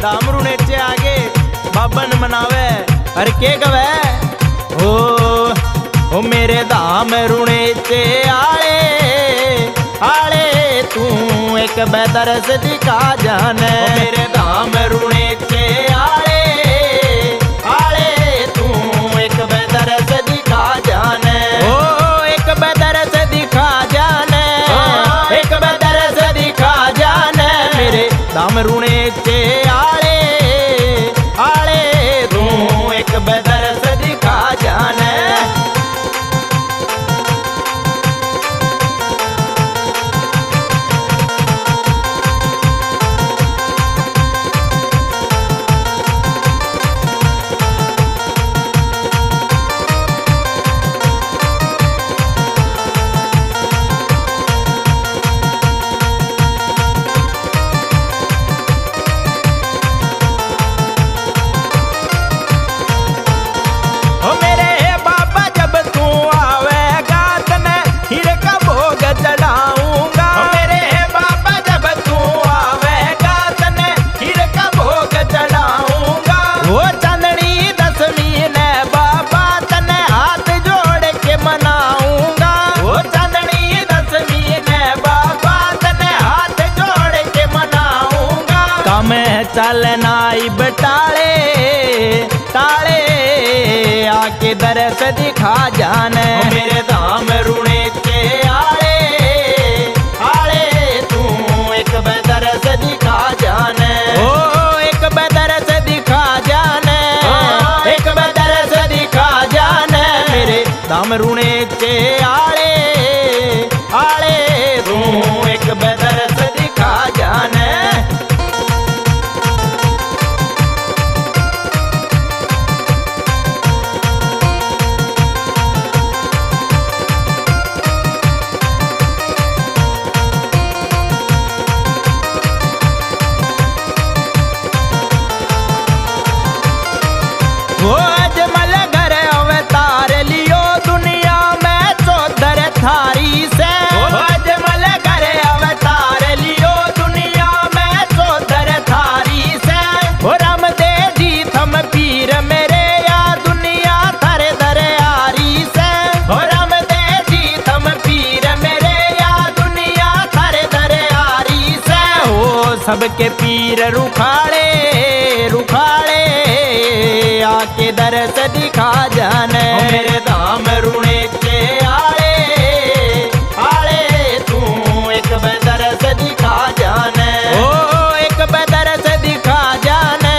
दामरू नेचे आगे बाबन मनावे अरे के गवे ओ मेरे दाम रुणेचे आले आले तू एक बेदरस दिखा जाने मेरे दाम रुणेचे आले आले तू एक बेदरस दिखा जाने ओ एक बेदरस दिखा जाने एक बेदरस दिखा जाने मेरे दाम रुणेचे आले आले तू एक बेदरस दिखा जाने चलना बटाले ताले आके दरस दिखा जाने मेरे दाम रुणेचे आले आले तू एक बेदरस दिखा जाने ओ एक बेदरस दिखा जाने एक बेदरस दिखा जाने मेरे दाम रुणेचे आले आले तू एक बेदरस दिखा जाने वो अजमल घर अवतार लियो दुनिया में चौधर थारी से वो अजमल घर अवतार लियो दुनिया में चौधर थारी से वो रामदेव जी थम पीर मेरे या दुनिया थर दरियारी से वो रामदेव जी थम पीर मेरे या दुनिया थर दरियारी से हो सबके पीर रुखाड़े रुखाड़े आके दरस दिखा जाने मेरे दाम रुणेचे आले आले तू एक बेदरस दिखा जाने ओ एक बेदरस दिखा जाने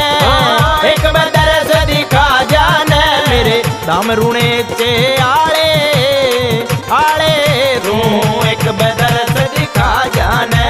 एक बेदरस दिखा जाने मेरे दाम रुणेचे आले आले तू एक बेदरस दिखा जाने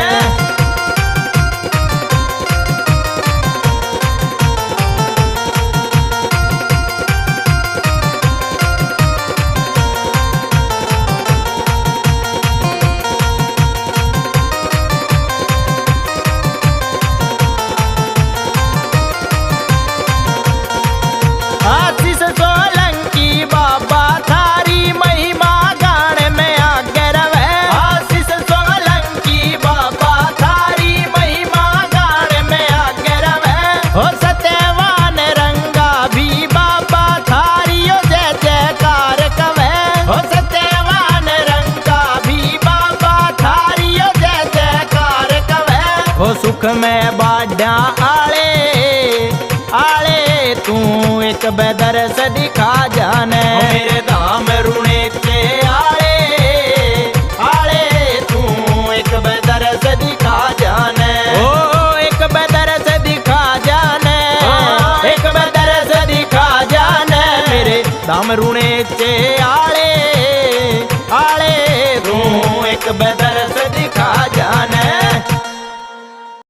आशीष सोलंकी बाबा थारी महिमा गान में आगे रवे आशीष सोलंकी बाबा थारी महिमा गान में आगे रवे हो सत्यवान रंगा भी बाबा थारी हो जय जयकार कवे हो सत्यवान रंगा भी बाबा थारी हो जय जयकार कवे हो सुख में बाड्या आले आले तू एक बेदरस दिखा जाने मेरे दाम रुणेचे आले आले तू एक बेदरस दिखा जाने ओ एक बेदरस दिखा जाने एक बेदरस दिखा जाने मेरे दाम रुणेचे आले आले तू एक बेदरस